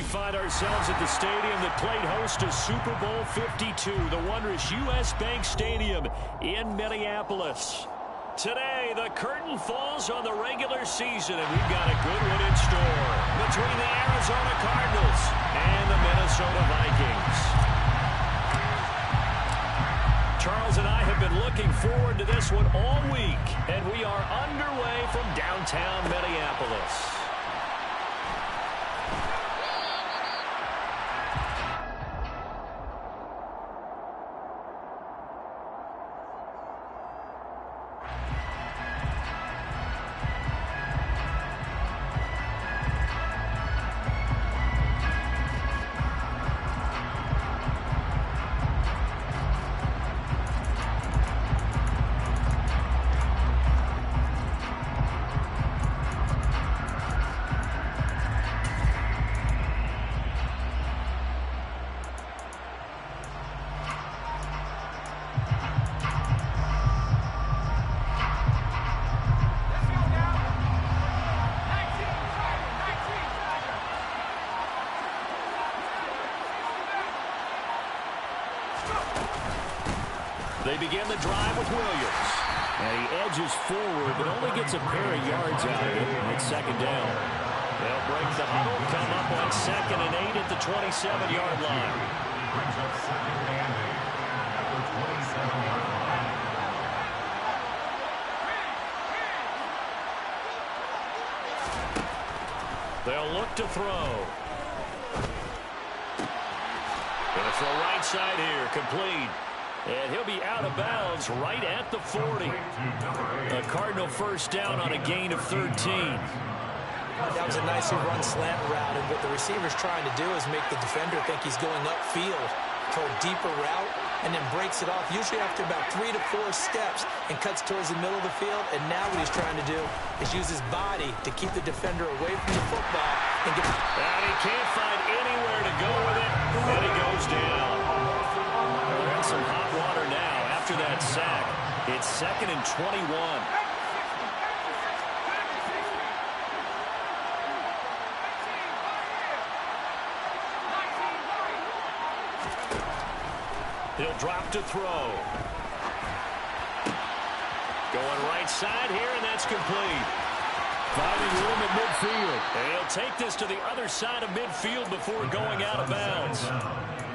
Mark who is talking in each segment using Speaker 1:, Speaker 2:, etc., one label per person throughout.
Speaker 1: find ourselves at the stadium that played host to Super Bowl 52, the wondrous U.S. Bank Stadium in Minneapolis. Today, the curtain falls on the regular season, and we've got a good one in store between the Arizona Cardinals and the Minnesota Vikings. Charles and I have been looking forward to this one all week, and we are underway from downtown Minneapolis. They begin the drive with Williams. And he edges forward, but only gets a pair of yards out of it. It's second down. They'll break the huddle, come up on 2nd and 8 at the 27-yard line.
Speaker 2: Brings up 2nd and 8 at the 27-yard line.
Speaker 1: They'll look to throw. Gonna throw right side here, complete. And he'll be out of bounds right at the 40. A Cardinal first down on a gain of 13.
Speaker 3: That was a nicely run slant route, and what the receiver's trying to do is make the defender think he's going upfield for a deeper route, and then breaks it off, usually after about 3 to 4 steps, and cuts towards the middle of the field. And now what he's trying to do is use his body to keep the defender away from the football. And
Speaker 1: he can't find anywhere to go with it, and he goes down. They're in some hot water now after that sack. It's 2nd and 21. He'll drop to throw. Going right side here, and that's complete. Finding room at midfield. And he'll take this to the other side of midfield before going out of bounds.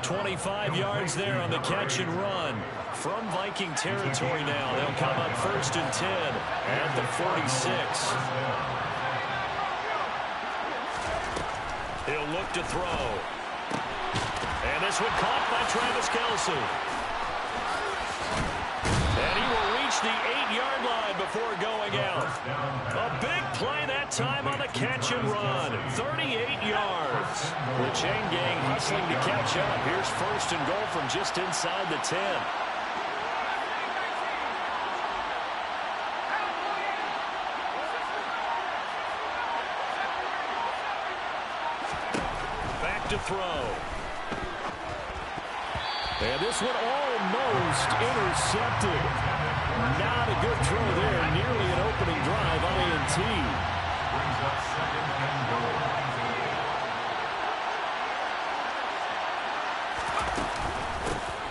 Speaker 1: 25 yards there on the catch and run. From Viking territory now, they'll come up 1st and 10 at the 46. He'll look to throw. And this one caught by Travis Kelce. And he will reach the 8-yard line before going out. A big play that time on the catch and run. 38 yards. The chain gang hustling to catch up. Here's 1st and goal from just inside the 10. Back to throw. And this one almost intercepted. Not a good throw there. Nearly an opening drive on A&T.
Speaker 2: Brings up 2nd and goal.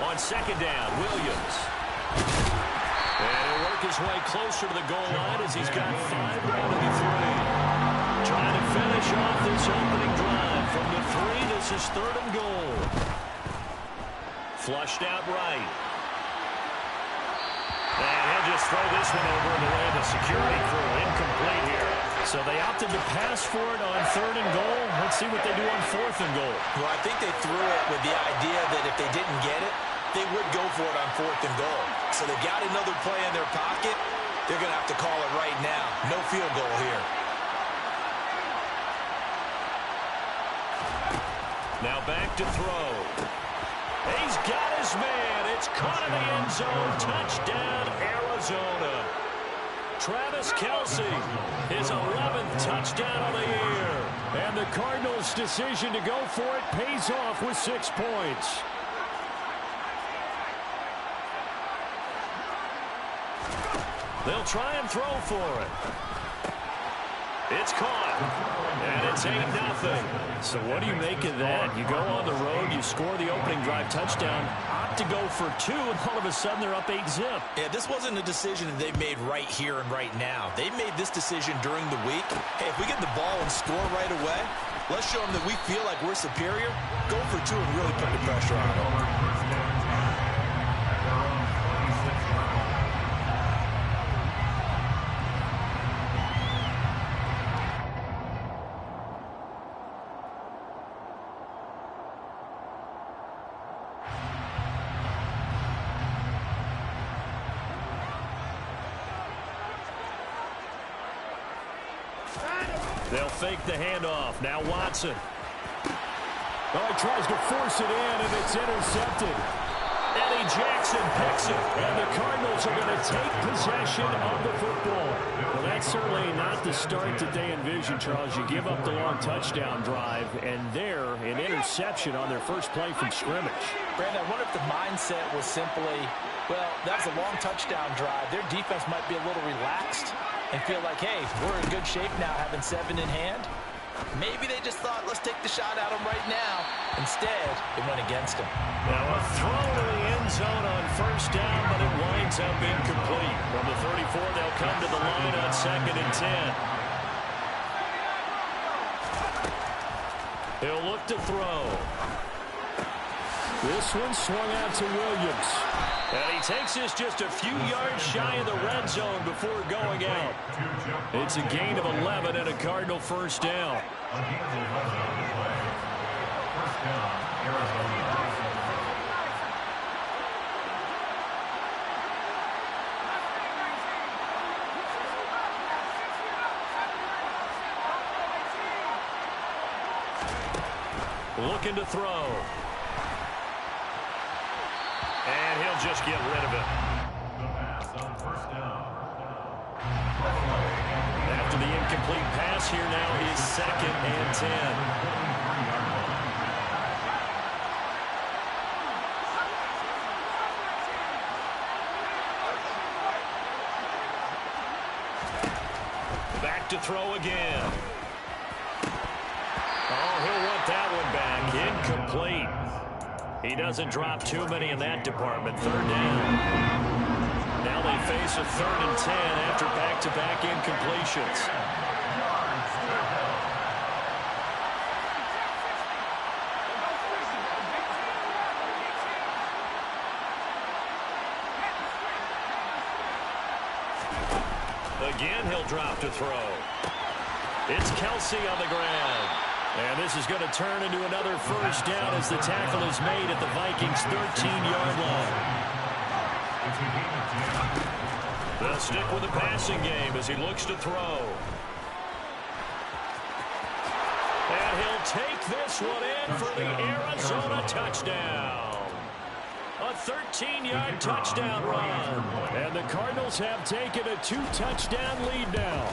Speaker 1: On 2nd down, Williams. And he'll work his way closer to the goal line as he's got 5 down to the 3. Trying to finish off this opening drive. From the 3, this is 3rd and goal. Flushed out right. And he'll just throw this one over in the way of the security crew. Incomplete here. So they opted to pass for it on 3rd and goal. Let's see what they do on 4th and goal.
Speaker 3: well, I think they threw it with the idea that if they didn't get it, they would go for it on 4th and goal. So they got another play in their pocket. They're going to have to call it right now. No field goal here.
Speaker 1: Now back to throw. He's got his man. It's caught in the end zone. Touchdown, Arizona. Travis Kelce, his 11th touchdown of the year. And the Cardinals' decision to go for it pays off with 6 points. They'll try and throw for it. It's caught. And it's 8-0. So what do you make of that? You go on the road, you score the opening drive touchdown, opt to go for 2, and all of a sudden they're up 8-zip.
Speaker 3: Yeah, this wasn't a decision that they made right here and right now. They made this decision during the week. Hey, if we get the ball and score right away, let's show them that we feel like we're superior. Go for 2 and really put the pressure on them.
Speaker 1: They'll fake the handoff. Now Watson. Oh, he tries to force it in, and it's intercepted. Eddie Jackson picks it, and the Cardinals are going to take possession of the football. Well, that's certainly not the start that they envisioned, Charles. You give up the long touchdown drive, and there, an interception on their first play from scrimmage.
Speaker 3: Brandon, I wonder if the mindset was simply, well, that was a long touchdown drive. Their defense might be a little relaxed and feel like, hey, we're in good shape now having 7 in hand. Maybe they just thought, let's take the shot at them right now. Instead, it went against them.
Speaker 1: Now a throw to the end zone on first down, but it winds up incomplete. From the 34, they'll come to the line on 2nd and 10. He'll look to throw. This one swung out to Williams. And he takes this just a few yards shy of the red zone before going out. It's a gain of 11 and a Cardinal first down. Looking to throw. And he'll just get rid of it. After the incomplete pass, here now is 2nd and 10. Back to throw again. Oh, he'll want that one back. Incomplete. He doesn't drop too many in that department. 3rd down. Now they face a 3rd and 10 after back-to-back incompletions. Again, he'll drop to throw. It's Kelsey on the ground. And this is going to turn into another first down as the tackle is made at the Vikings' 13-yard line. They'll stick with the passing game as he looks to throw. And he'll take this one in for the Arizona touchdown. A 13-yard touchdown run. And the Cardinals have taken a 2-touchdown lead now.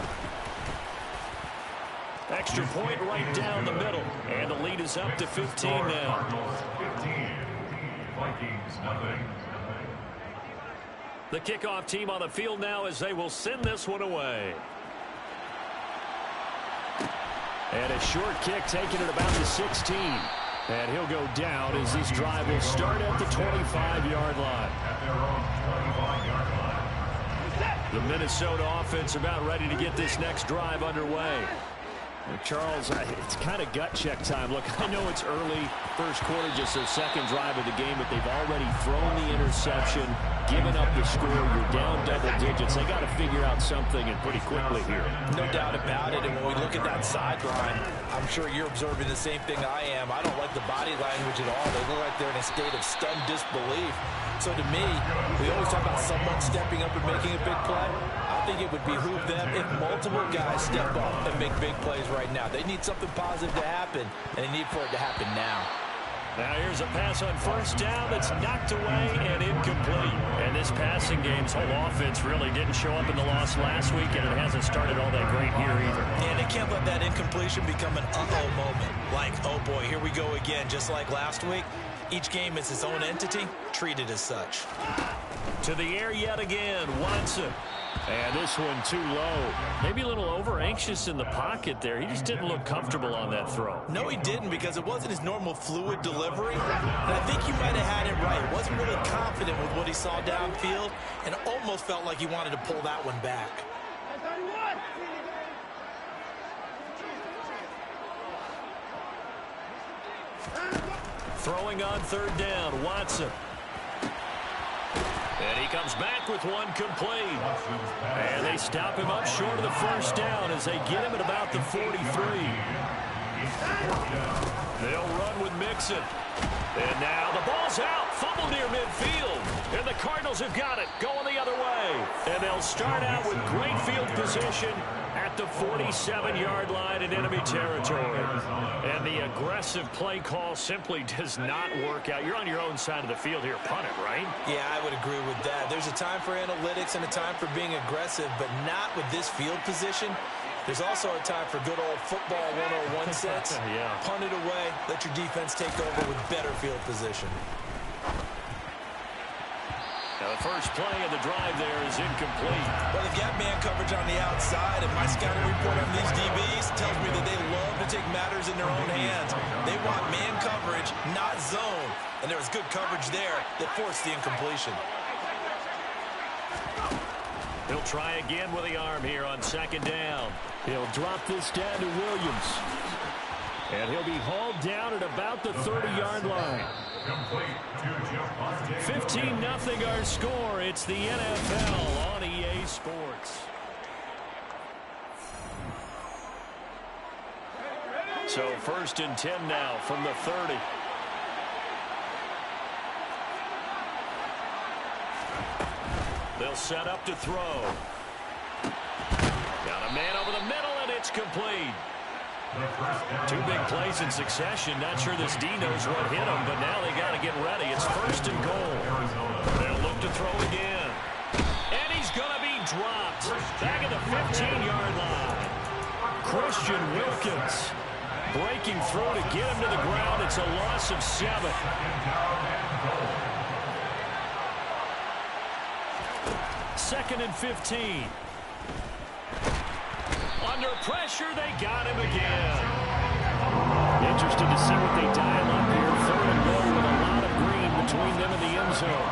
Speaker 1: Extra point right down the middle. And the lead is up to 15 now.
Speaker 2: 15. Vikings, nothing.
Speaker 1: The kickoff team on the field now as they will send this one away. And a short kick taken at about the 16. And he'll go down as this drive will start at the 25-yard line.
Speaker 2: At their own 25-yard line.
Speaker 1: The Minnesota offense about ready to get this next drive underway. Charles, it's kind of gut check time. Look, I know it's early, first quarter, just their second drive of the game, but they've already thrown the interception, given up the score. You're down double digits. They got to figure out something, and pretty quickly here.
Speaker 3: No doubt about it. And when we look at that sideline, I'm sure you're observing the same thing I am. I don't like the body language at all. They look like they're in a state of stunned disbelief. So to me, we always talk about someone stepping up and making a big play. I think it would behoove them if multiple guys step up and make big plays right now. They need something positive to happen, and they need for it to happen now.
Speaker 1: Now here's a pass on first down that's knocked away and incomplete. And this passing game's whole offense really didn't show up in the loss last week, and it hasn't started all that great here either.
Speaker 3: And they can't let that incompletion become an uh-oh moment. Like, oh boy, here we go again, just like last week. Each game is its own entity, treated as such.
Speaker 1: To the air yet again, Watson. And this one too low. Maybe a little over anxious in the pocket there. He just didn't look comfortable on that throw.
Speaker 3: No, he didn't, because it wasn't his normal fluid delivery. And I think he might have had it right. Wasn't really confident with what he saw downfield and almost felt like he wanted to pull that one back.
Speaker 1: Throwing on third down, Watson. And he comes back with one complete. And they stop him up short of the first down as they get him at about the 43. They'll run with Mixon. And now the ball's out. Fumble near midfield. And the Cardinals have got it, going the other way. And they'll start out with great field position at the 47-yard line in enemy territory. And the aggressive play call simply does not work out. You're on your own side of the field here. Punt it, right?
Speaker 3: Yeah, I would agree with that. There's a time for analytics and a time for being aggressive, but not with this field position. There's also a time for good old football 101 sets.
Speaker 1: Yeah.
Speaker 3: Punt it away. Let your defense take over with better field position.
Speaker 1: Now the first play of the drive there is incomplete.
Speaker 3: Well, they've got man coverage on the outside, and my scouting report on these DBs tells me that they love to take matters in their own hands. They want man coverage, not zone. And there was good coverage there that forced the incompletion.
Speaker 1: He'll try again with the arm here on second down. He'll drop this down to Williams. And he'll be hauled down at about the 30-yard line. 15-0 our score. It's the NFL on EA Sports. So 1st and 10 now from the 30. They'll set up to throw. Got a man over the middle, and it's complete. Two big plays in succession. Not sure this D knows what hit him, but now they got to get ready. It's 1st and goal. They'll look to throw again. And he's going to be dropped. Back at the 15-yard line. Christian Wilkins breaking through to get him to the ground. It's a loss of 7. Second and 15. Under pressure, they got him again. Interested to see what they dial up here. 3rd and goal with a lot of green between them and the end zone.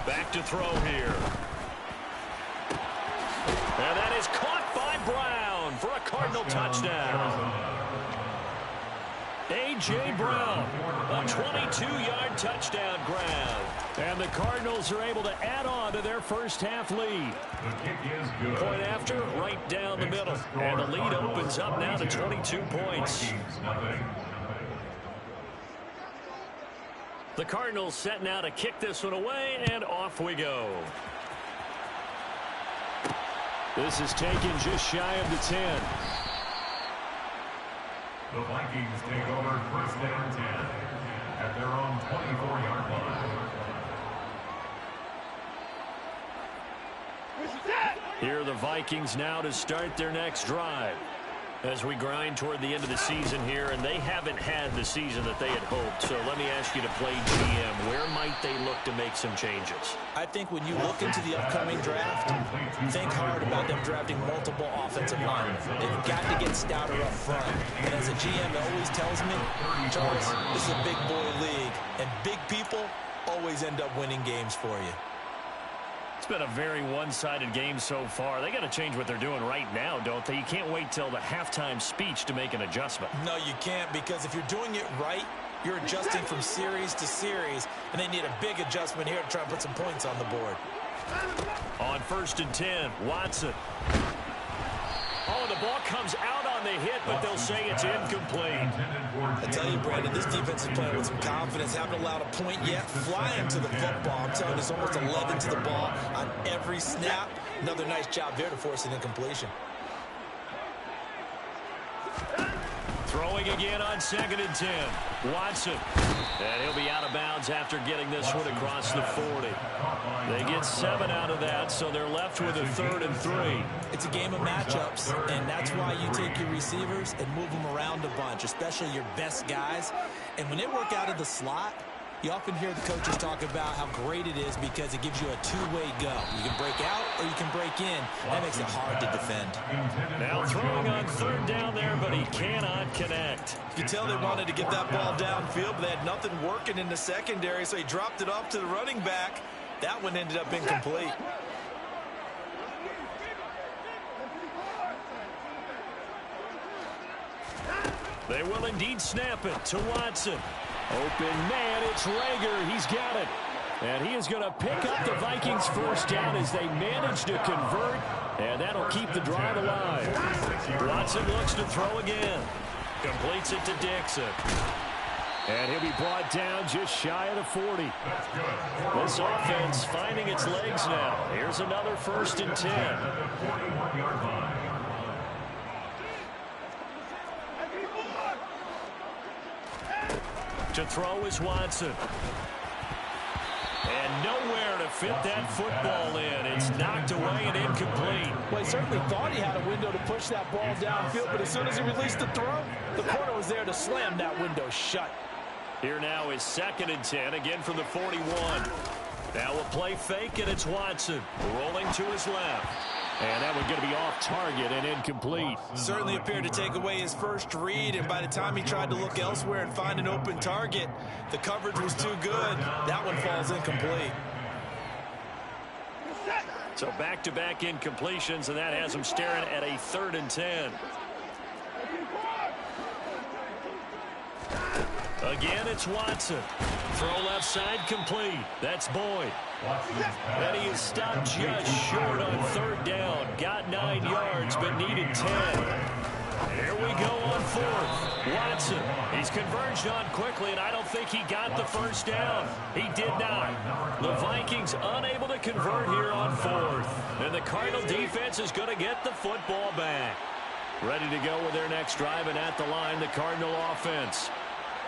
Speaker 1: Back to throw here. And that is caught by Brown for a Cardinal touchdown. A.J. Brown, a 22-yard touchdown grab. And the Cardinals are able to add on to their first half lead. Point after, right down the middle. And the lead opens up now to 22 points. The Cardinals setting out to kick this one away, and off we go. This is taken just shy of the 10.
Speaker 2: The Vikings take over 1st and 10 at their own 24-yard line.
Speaker 1: Here are the Vikings now to start their next drive. As we grind toward the end of the season here, and they haven't had the season that they had hoped. So let me ask you to play GM. Where might they look to make some changes?
Speaker 3: I think when you look into the upcoming draft, think hard about them drafting multiple offensive linemen. They've got to get stouter up front. And as a GM always tells me, Charles, this is a big boy league, and big people always end up winning games for you.
Speaker 1: It's been a very one-sided game so far. They got to change what they're doing right now, don't they? You can't wait till the halftime speech to make an adjustment.
Speaker 3: No, you can't, because if you're doing it right, you're adjusting from series to series, and they need a big adjustment here to try and put some points on the board.
Speaker 1: On 1st and 10, Watson. Oh, the ball comes out on the hit, but they'll say it's incomplete.
Speaker 3: I tell you, Brandon, this defense is playing with some confidence. Haven't allowed a point yet. Flying to the football. I'm telling you, it's almost 11 to the ball on every snap. Another nice job there to force an incompletion.
Speaker 1: Throwing again on 2nd and 10. Watson. And he'll be out of bounds after getting this one across the 40. They get 7 out of that, so they're left with a 3rd and 3.
Speaker 3: It's a game of matchups, and that's why you take your receivers and move them around a bunch, especially your best guys. And when they work out of the slot, you often hear the coaches talk about how great it is because it gives you a two-way go. You can break out or you can break in. That makes it hard to defend.
Speaker 1: Now throwing on 3rd down there, but he cannot connect.
Speaker 3: You can tell they wanted to get that ball downfield, but they had nothing working in the secondary, so he dropped it off to the running back. That one ended up incomplete.
Speaker 1: They will indeed snap it to Watson. Open man, it's Rager. He's got it. And he is going to pick up the Vikings' 1st down as they manage to convert. And that'll keep the drive alive. Watson looks to throw again. Completes it to Dixon. And he'll be brought down just shy of the 40. This offense finding its legs now. Here's another 1st and 10. To throw is Watson. And nowhere to fit that football in. It's knocked away and incomplete.
Speaker 3: Well, he certainly thought he had a window to push that ball downfield, but as soon as he released the throw, the corner was there to slam that window shut.
Speaker 1: Here now is 2nd and 10, again from the 41. Now a play fake, and it's Watson rolling to his left. And that one's going to be off target and incomplete.
Speaker 3: Certainly appeared to take away his first read, and by the time he tried to look elsewhere and find an open target, the coverage was too good. That one falls incomplete.
Speaker 1: So back-to-back incompletions, and that has him staring at a 3rd and 10. Again, it's Watson. Throw left side complete. That's Boyd. And he is stopped just short on 3rd down. Got 9 yards, but needed 10. Here we go on 4th. Watson. He's converged on quickly, and I don't think he got the 1st down. He did not. The Vikings unable to convert here on 4th. And the Cardinal defense is going to get the football back. Ready to go with their next drive, and at the line, the Cardinal offense.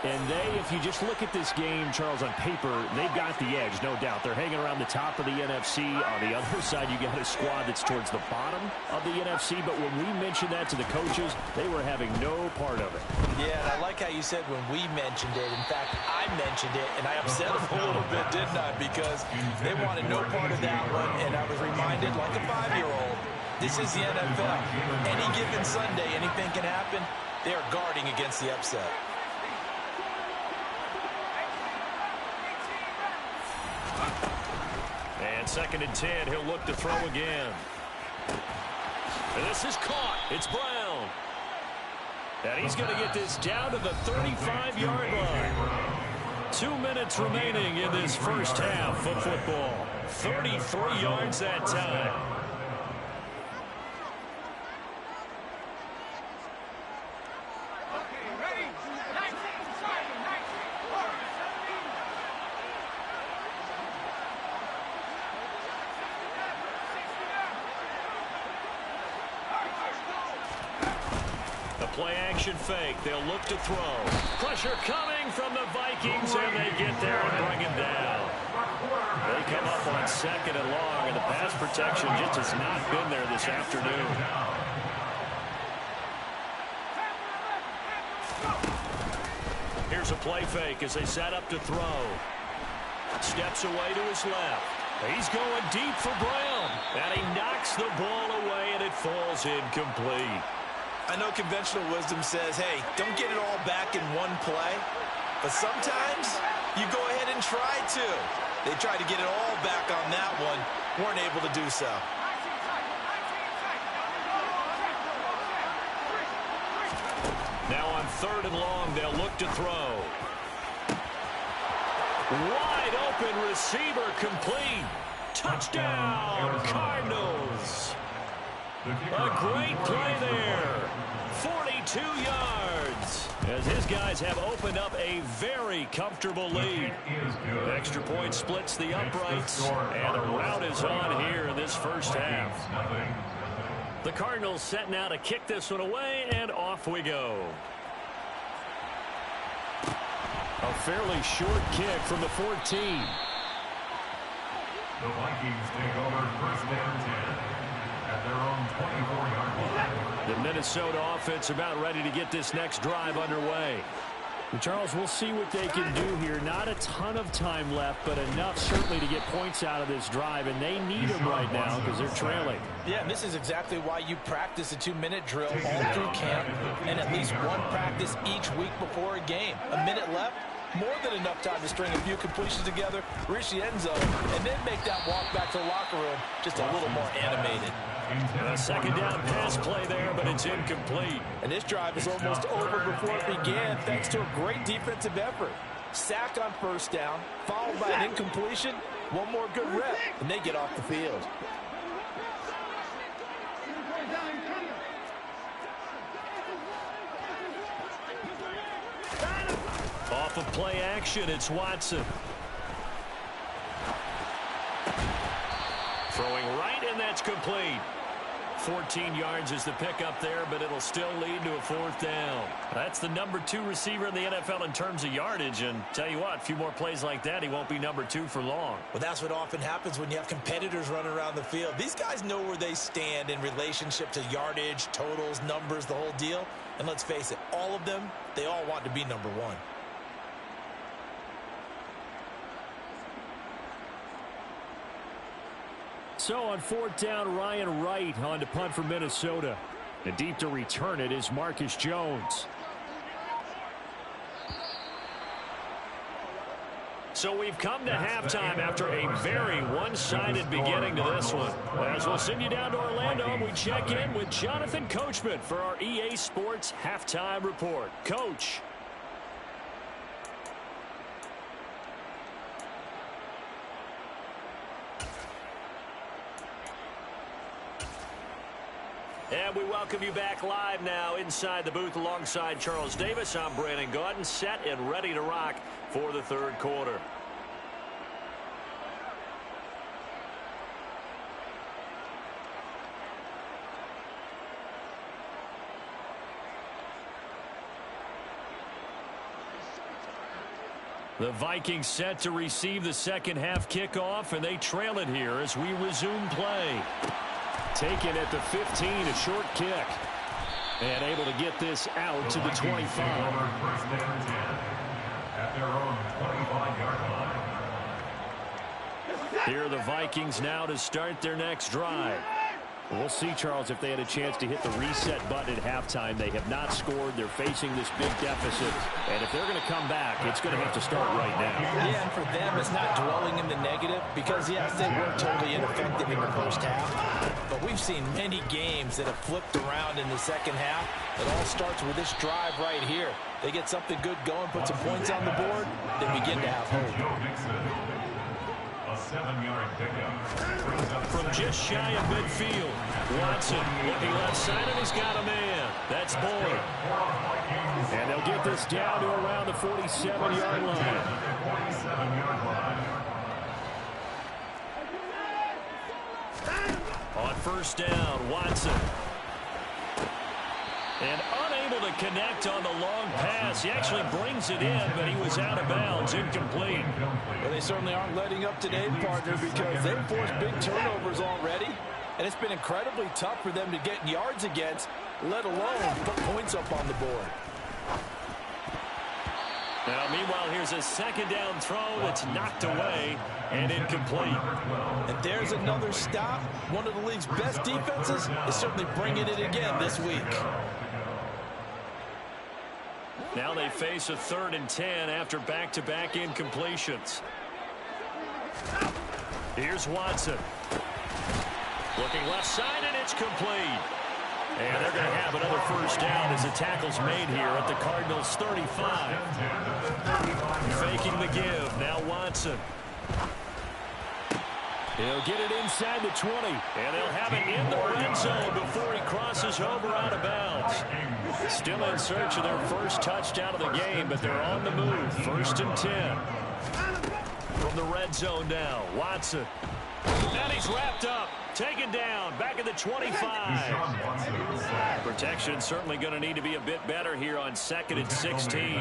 Speaker 1: And they, if you just look at this game, Charles, on paper, they've got the edge, no doubt. They're hanging around the top of the NFC. On the other side, you got a squad that's towards the bottom of the NFC. But when we mentioned that to the coaches, they were having no part of it.
Speaker 3: Yeah, and I like how you said when we mentioned it. In fact, I mentioned it, and I upset them a little bit, didn't I? Because they wanted no part of that one, and I was reminded, like a 5-year-old, this is the NFL. Any given Sunday, anything can happen. They are guarding against the upset.
Speaker 1: And 2nd and 10, he'll look to throw again. And this is caught. It's Brown. And he's going to get this down to the 35-yard line. 2 minutes remaining in this 1st half of football. 33 yards that time. Play-action fake. They'll look to throw. Pressure coming from the Vikings, and they get there and bring him down. They come up on 2nd and long, and the pass protection just has not been there this afternoon. Here's a play fake as they set up to throw. Steps away to his left. He's going deep for Brown, and he knocks the ball away, and it falls incomplete.
Speaker 3: I know conventional wisdom says, hey, don't get it all back in one play. But sometimes you go ahead and try to. They tried to get it all back on that one. Weren't able to do so.
Speaker 1: Now on 3rd and long, they'll look to throw. Wide open receiver complete. Touchdown, Cardinals. A great play there. 42 yards. As his guys have opened up a very comfortable lead. Extra point splits the uprights. And the route is on here in this 1st half. The Cardinals setting out to kick this one away, and off we go. A fairly short kick from the 14.
Speaker 2: The Vikings take over first and 10 at their own 24-yard line.
Speaker 1: The Minnesota offense about ready to get this next drive underway.
Speaker 4: And Charles, we'll see what they can do here. Not a ton of time left, but enough certainly to get points out of this drive, and they need them right now because they're trailing.
Speaker 3: Yeah, and this is exactly why you practice a 2-minute drill all through camp and at least one practice each week before a game. A minute left, more than enough time to string a few completions together, reach the end zone, and then make that walk back to the locker room just a little more animated.
Speaker 1: A second down pass play there, but it's incomplete.
Speaker 3: And this drive is almost over before it began thanks to a great defensive effort. Sack on first down, followed by an incompletion, one more good rep, and they get off the field.
Speaker 1: Off of play action, it's Watson. Throwing right, and that's complete. 14 yards is the pickup there, but it'll still lead to a fourth down. That's the number 2 receiver in the NFL in terms of yardage, and tell you what, a few more plays like that, he won't be number 2 for long.
Speaker 3: Well, that's what often happens when you have competitors running around the field. These guys know where they stand in relationship to yardage, totals, numbers, the whole deal. And let's face it, all of them, they all want to be number 1.
Speaker 4: So on fourth down, Ryan Wright on to punt for Minnesota. And deep to return it is Marcus Jones.
Speaker 1: So we've come to halftime after a very one-sided beginning to this one. As we'll send you down to Orlando, and we check in with Jonathan Coachman for our EA Sports Halftime Report. Coach. And we welcome you back live now inside the booth alongside Charles Davis. I'm Brandon Gaudin, set and ready to rock for the third quarter. The Vikings set to receive the second half kickoff, and they trail it here as we resume play. Taken at the 15, a short kick. And able to get this out to the 25.
Speaker 2: First and 10 at their own 25-yard line.
Speaker 1: Here are the Vikings now to start their next drive.
Speaker 4: We'll see, Charles, if they had a chance to hit the reset button at halftime. They have not scored. They're facing this big deficit. And if they're going to come back, it's going to have to start right now.
Speaker 3: Yeah, and for them, it's not dwelling in the negative because, yes, they were totally ineffective in the first half. But we've seen many games that have flipped around in the second half. It all starts with this drive right here. They get something good going, put some points on the board, they begin to have hope.
Speaker 2: A 7-yard pickup.
Speaker 1: From just shy of midfield, Watson looking left side, and he's got a man. That's Boyd.
Speaker 4: And they'll get this down to around the 47-yard line.
Speaker 1: On first down, Watson. And unable to connect on the long pass. He actually brings it in, but he was out of bounds, incomplete.
Speaker 3: Well, they certainly aren't letting up today, partner, because they've forced big turnovers already. And it's been incredibly tough for them to get yards against, let alone put points up on the board.
Speaker 1: Now, meanwhile, here's a second down throw that's knocked away and incomplete.
Speaker 3: And there's another stop. One of the league's best defenses is certainly bringing it again this week.
Speaker 1: Now they face a 3rd and 10 after back-to-back incompletions. Here's Watson. Looking left side, and it's complete. And they're going to have another first down as the tackle's made here at the Cardinals' 35. Faking the give. Now Watson. He'll get it inside the 20. And they'll have it in the red zone before he crosses over out of bounds. Still in search of their first touchdown of the game, but they're on the move. 1st and 10. From the red zone now, Watson. And he's wrapped up. Taken down, back at the 25. Protection certainly going to need to be a bit better here on 2nd and 16.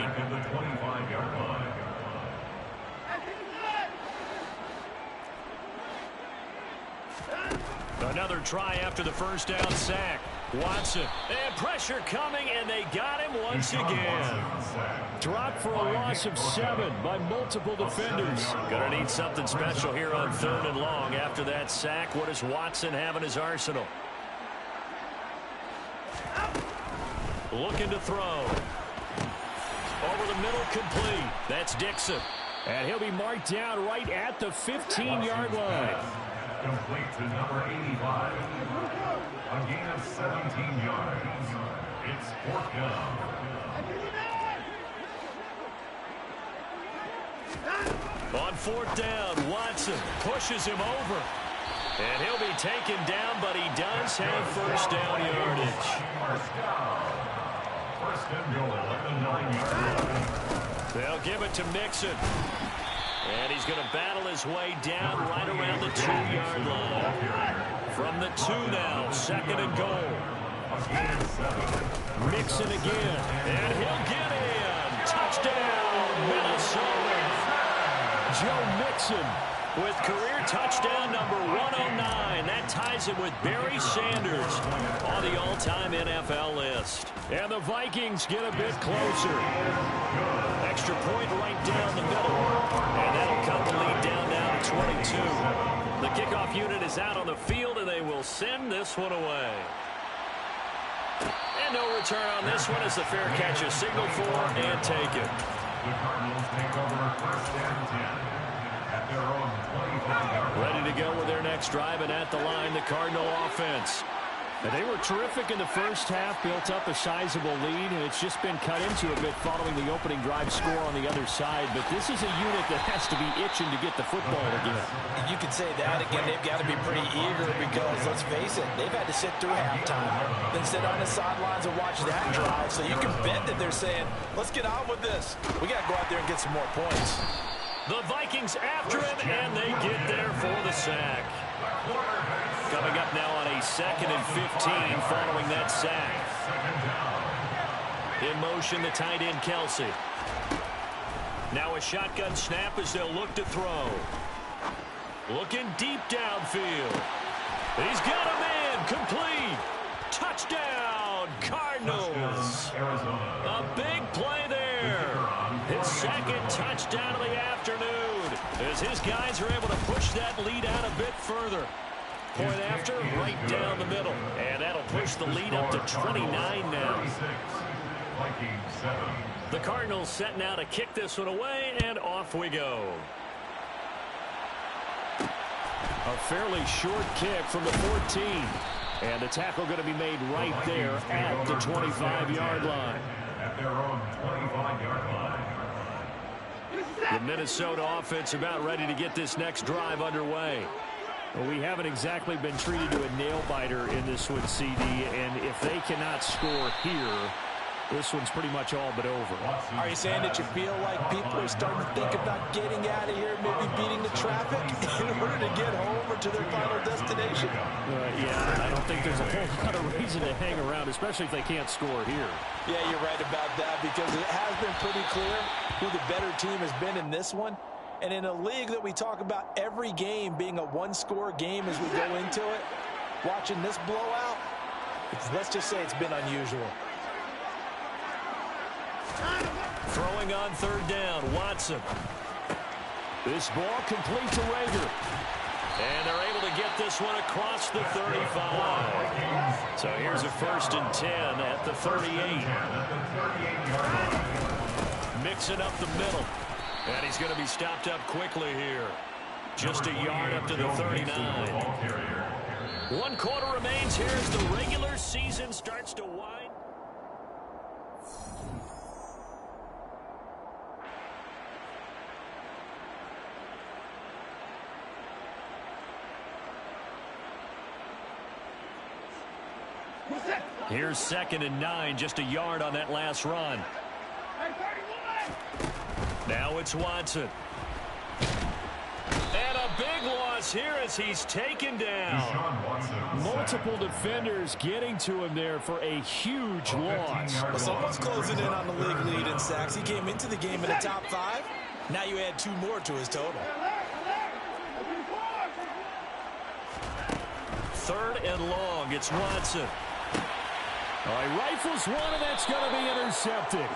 Speaker 1: Another try after the first down sack. Watson, and pressure coming, and they got him once again.
Speaker 4: Dropped for a loss of 7 by multiple defenders.
Speaker 1: Gonna need something special here on 3rd and long. After that sack, what does Watson have in his arsenal? Looking to throw. Over the middle, complete. That's Dixon.
Speaker 4: And he'll be marked down right at the 15-yard line.
Speaker 2: Complete to number 85. A gain of 17 yards. It's 4th down.
Speaker 1: On 4th down, Watson pushes him over. And he'll be taken down, but he does have first down yardage.
Speaker 2: First and goal at the 9-yard line.
Speaker 1: They'll give it to Mixon. And he's going to battle his way down right around the 2-yard line. From the 2 now, 2nd and goal. Mixon again. And he'll get in. Touchdown, Minnesota. Joe Mixon with career touchdown number 109. That ties him with Barry Sanders on the all-time NFL list.
Speaker 4: And the Vikings get a bit closer.
Speaker 1: Extra point right down the middle. And that'll cut the lead down now to 22. The kickoff unit is out on the field, and they will send this one away. And no return on this one as the fair catch is signaled for and taken.
Speaker 2: The Cardinals take over 1st and 10 at their own 25-yard line.
Speaker 1: Ready to go with their next drive, and at the line, the Cardinal offense.
Speaker 4: And they were terrific in the first half, built up a sizable lead, and it's just been cut into a bit following the opening drive score on the other side. But this is a unit that has to be itching to get the football again.
Speaker 3: You could say that again. They've got to be pretty eager because, let's face it, they've had to sit through halftime, then sit on the sidelines and watch that drive. So you can bet that they're saying, let's get on with this. We got to go out there and get some more points.
Speaker 1: The Vikings after him, and they get there for the sack. Coming up now on a 2nd and 15 following that sack. In motion, the tight end, Kelsey. Now a shotgun snap as they'll look to throw. Looking deep downfield. He's got him in. Complete. Touchdown, Cardinals. A big play there. His 2nd touchdown of the afternoon as his guys are able to push that lead out a bit further. Point after, right down the middle. And that'll push the lead up to 29 now. The Cardinals set now to kick this one away, and off we go.
Speaker 4: A fairly short kick from the 14. And the tackle going to be made right there at the 25-yard line.
Speaker 2: At their own 25-yard line.
Speaker 1: The Minnesota offense about ready to get this next drive underway.
Speaker 4: Well, we haven't exactly been treated to a nail-biter in this one, CD, and if they cannot score here, this one's pretty much all but over.
Speaker 3: Are you saying that you feel like people are starting to think about getting out of here, maybe beating the traffic in order to get home or to their final destination?
Speaker 4: Yeah, I don't think there's a whole lot of reason to hang around, especially if they can't score here.
Speaker 3: Yeah, you're right about that because it has been pretty clear who the better team has been in this one. And in a league that we talk about every game being a one-score game as we go into it, watching this blowout, let's just say it's been unusual.
Speaker 1: Throwing on 3rd down, Watson. This ball complete to Rager. And they're able to get this one across the 35. So here's a 1st and 10 at the 38. Mixing up the middle. And he's going to be stopped up quickly here. Just a yard up to the 39. 1 quarter remains here as the regular season starts to wind. Here's 2nd and 9, just a yard on that last run. Now it's Watson. And a big loss here as he's taken down.
Speaker 4: Multiple defenders getting to him there for a huge loss.
Speaker 3: Well, someone's closing in on the league lead in sacks. He came into the game in the top 5. Now you add 2 more to his total.
Speaker 1: 3rd and long. It's Watson.
Speaker 4: All right, rifles one, and that's going to be intercepted.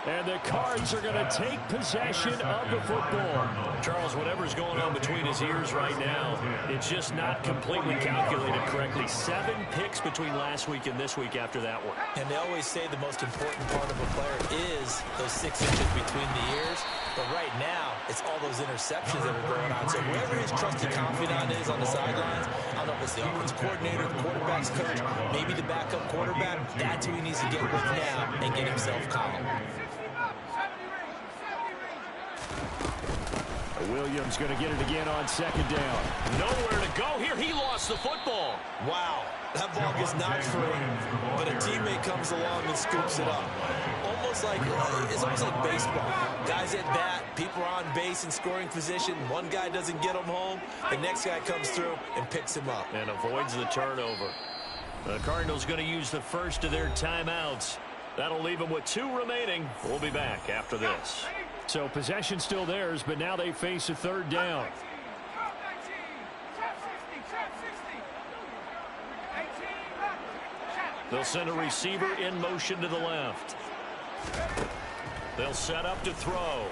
Speaker 4: And the Cards are going to take possession of the football.
Speaker 1: Charles, whatever's going on between his ears right now, it's just not completely calculated correctly. 7 picks between last week and this week after that one.
Speaker 3: And they always say the most important part of a player is those 6 inches between the ears. But right now, it's all those interceptions that are going on. So whoever his trusted confidant is on the sidelines, I don't know if it's the offensive coordinator, the quarterback's coach, maybe the backup quarterback, that's who he needs to get with now and get himself calm.
Speaker 4: Williams going to get it again on 2nd down.
Speaker 1: Nowhere to go here. He lost the football.
Speaker 3: Wow, that ball gets knocked free, but a teammate comes along and scoops it up. It's almost like baseball. Guys at bat, people are on base in scoring position. One guy doesn't get him home. The next guy comes through and picks him up.
Speaker 1: And avoids the turnover. The Cardinals going to use the first of their timeouts. That'll leave them with 2 remaining. We'll be back after this.
Speaker 4: So possession still theirs, but now they face a 3rd down.
Speaker 1: They'll send a receiver in motion to the left. They'll set up to throw.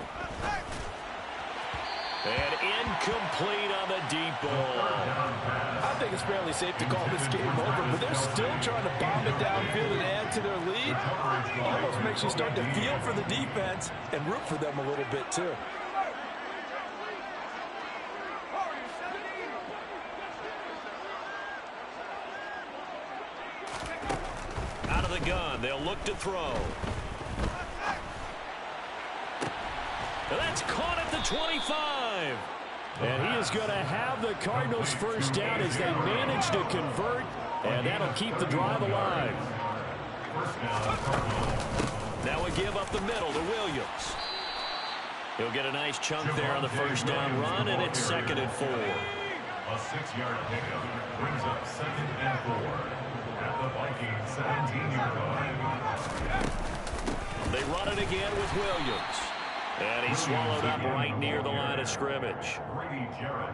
Speaker 1: And incomplete on the deep ball.
Speaker 5: I think it's fairly safe to call this game over, but they're still trying to bomb it downfield and add to their lead. Almost makes you start to feel for the defense and root for them a little bit too.
Speaker 1: Out of the gun, they'll look to throw. That's caught at the 25.
Speaker 4: And he is going to have the Cardinals first down as they manage to convert, and that'll keep the drive alive.
Speaker 1: Now a give up the middle to Williams. He'll get a nice chunk there on the first down run, and it's 2nd and 4.
Speaker 2: A 6-yard pickup brings up 2nd and 4 at the Vikings 17-yard line.
Speaker 1: They run it again with Williams. And he swallowed up right near the line of scrimmage.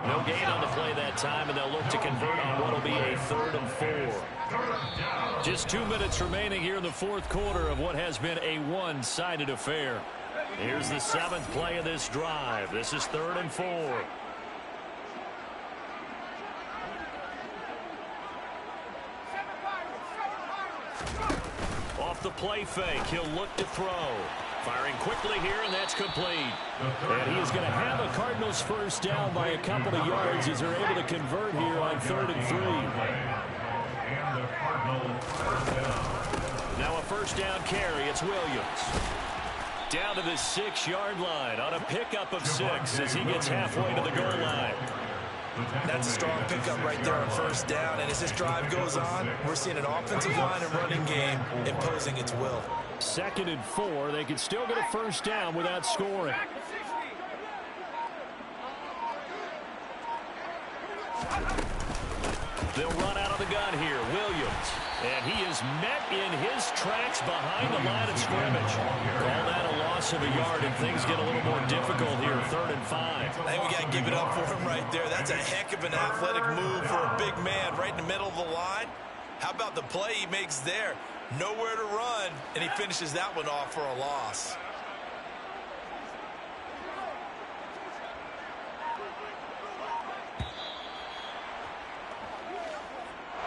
Speaker 1: No gain on the play that time, and they'll look to convert on what will be a 3rd and 4. Just 2 minutes remaining here in the 4th quarter of what has been a one-sided affair. Here's the 7th play of this drive. This is 3rd and 4. Off the play fake, he'll look to throw. Firing quickly here, and that's complete.
Speaker 4: And he is going to have the Cardinals first down by a couple of yards as they're able to convert here on 3rd and 3.
Speaker 1: Now a first down carry. It's Williams. Down to the 6-yard line on a pickup of 6 as he gets halfway to the goal line.
Speaker 3: That's a strong pickup right there on first down, and as this drive goes on, we're seeing an offensive line and running game imposing its will.
Speaker 4: 2nd and 4. They can still get a first down without scoring.
Speaker 1: They'll run out of the gun here. Williams. And he is met in his tracks behind the line of scrimmage. Call that a loss of a yard, and things get a little more difficult here. 3rd and 5.
Speaker 3: I think we got to give it up for him right there. That's a heck of an athletic move for a big man right in the middle of the line. How about the play he makes there? Nowhere to run, and he finishes that one off for a loss.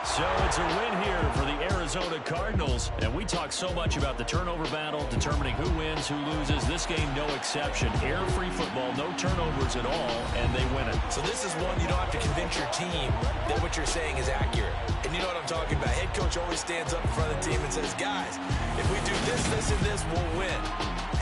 Speaker 1: So it's a win here for the Arizona Cardinals. And we talk so much about the turnover battle, determining who wins, who loses. This game, no exception. Error-free football, no turnovers at all, and they win it.
Speaker 3: So this is one you don't have to convince your team that what you're saying is accurate. And you know what I'm talking about. Head coach always stands up in front of the team and says, guys, if we do this, this, and this, we'll win.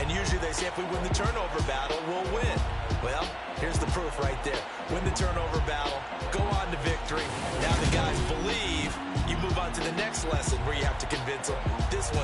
Speaker 3: And usually they say if we win the turnover battle, we'll win. Well, here's the proof right there. Win the turnover battle, go on to victory. Now the guys believe, you move on to the next lesson where you have to convince them. This one